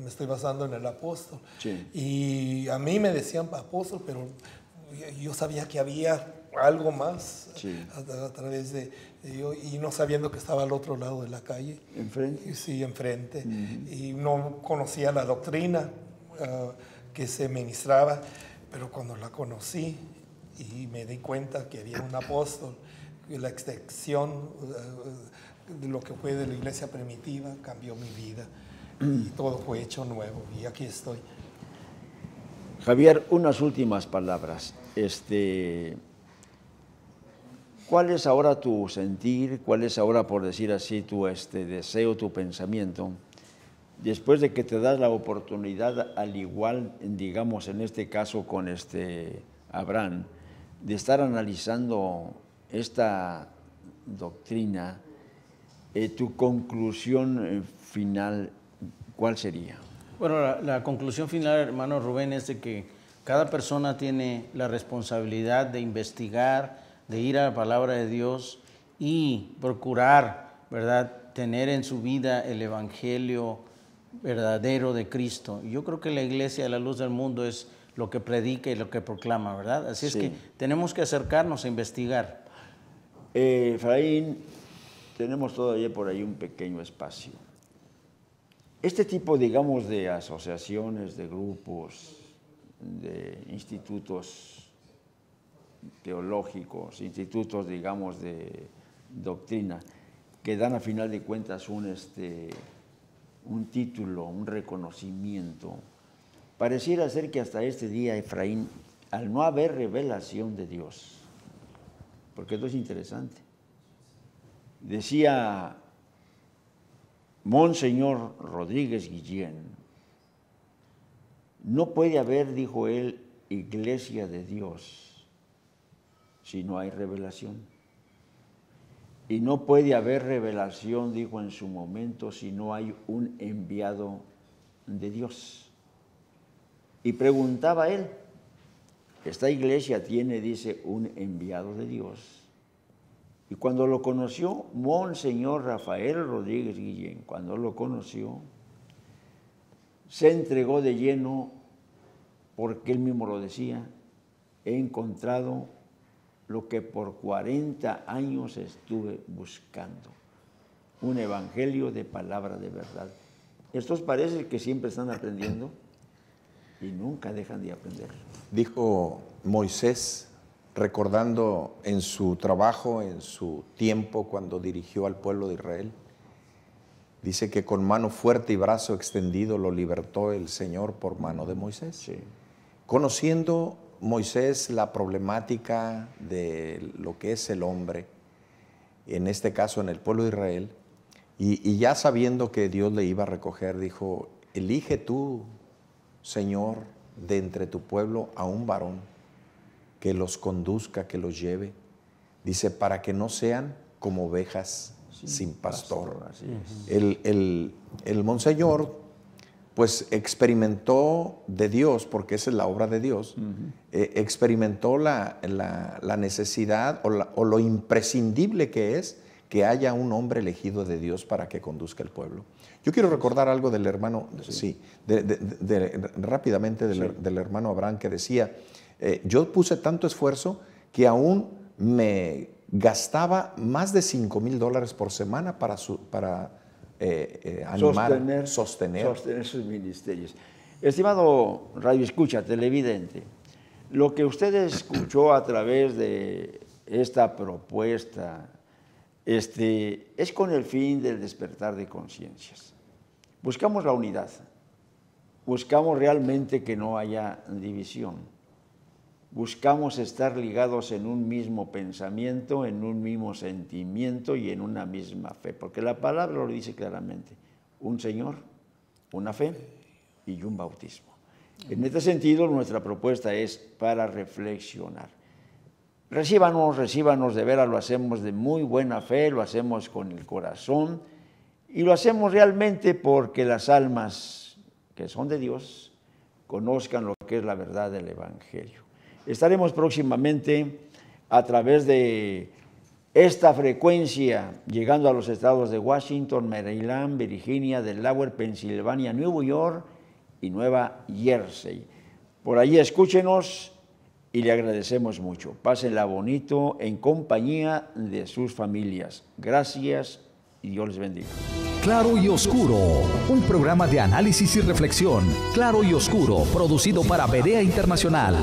estoy basando en el apóstol. Sí. Y a mí me decían apóstol, pero yo sabía que había algo más a través de yo, y no sabiendo que estaba al otro lado de la calle. ¿Enfrente? Sí, enfrente. Y no conocía la doctrina que se ministraba, pero cuando la conocí y me di cuenta que había un apóstol, la extensión de lo que fue de la iglesia primitiva cambió mi vida y todo fue hecho nuevo y aquí estoy. Javier, unas últimas palabras. ¿Cuál es ahora tu sentir? ¿Cuál es ahora, por decir así, tu deseo, tu pensamiento? Después de que te das la oportunidad, al igual, digamos, en este caso con Abraham, de estar analizando esta doctrina, tu conclusión final, ¿cuál sería? Bueno, la conclusión final, hermano Rubén, es de que cada persona tiene la responsabilidad de investigar, de ir a la palabra de Dios y procurar, ¿verdad?, tener en su vida el evangelio verdadero de Cristo. Y yo creo que la iglesia de la luz del mundo es lo que predica y lo que proclama, ¿verdad? Así es que tenemos que acercarnos a investigar. Efraín, tenemos todavía por ahí un pequeño espacio. Este tipo, digamos, de asociaciones, de grupos, de institutos teológicos, institutos, digamos, de doctrina, que dan a final de cuentas un título, un reconocimiento. Pareciera ser que hasta este día, Efraín, al no haber revelación de Dios, porque esto es interesante, decía Monseñor Rodríguez Guillén, no puede haber, dijo él, iglesia de Dios si no hay revelación. Y no puede haber revelación, dijo en su momento, si no hay un enviado de Dios. Y preguntaba él, ¿esta iglesia tiene, dice, un enviado de Dios? Y cuando lo conoció, Monseñor Rafael Rodríguez Guillén, cuando lo conoció, se entregó de lleno, porque él mismo lo decía, he encontrado lo que por 40 años estuve buscando, un evangelio de palabra de verdad. Estos parece que siempre están aprendiendo y nunca dejan de aprender. Dijo Moisés, recordando en su trabajo, en su tiempo cuando dirigió al pueblo de Israel, dice que con mano fuerte y brazo extendido lo libertó el Señor por mano de Moisés. Sí. Conociendo Moisés la problemática de lo que es el hombre, en este caso en el pueblo de Israel, y ya sabiendo que Dios le iba a recoger, dijo, elige tú, Señor, de entre tu pueblo a un varón que los conduzca, que los lleve. Dice, para que no sean como ovejas sin pastor. Así es. El Monseñor, pues experimentó de Dios, porque esa es la obra de Dios, experimentó la necesidad o lo imprescindible que es que haya un hombre elegido de Dios para que conduzca el pueblo. Yo quiero recordar algo del hermano, rápidamente del hermano Abraham, que decía, yo puse tanto esfuerzo que aún me gastaba más de $5,000 por semana para animar, sostener sus ministerios. Estimado Radio Escucha, televidente, lo que usted escuchó a través de esta propuesta es con el fin del despertar de conciencias. Buscamos la unidad, buscamos realmente que no haya división, buscamos estar ligados en un mismo pensamiento, en un mismo sentimiento y en una misma fe, porque la palabra lo dice claramente, un Señor, una fe y un bautismo. En este sentido, nuestra propuesta es para reflexionar. Recíbanos, de veras, lo hacemos de muy buena fe, lo hacemos con el corazón y lo hacemos realmente porque las almas que son de Dios conozcan lo que es la verdad del Evangelio. Estaremos próximamente a través de esta frecuencia llegando a los estados de Washington, Maryland, Virginia, Delaware, Pensilvania, Nueva York y Nueva Jersey. Por allí escúchenos y le agradecemos mucho. Pásenla bonito en compañía de sus familias. Gracias y Dios les bendiga. Claro y Oscuro, un programa de análisis y reflexión. Claro y Oscuro, producido para Berea Internacional.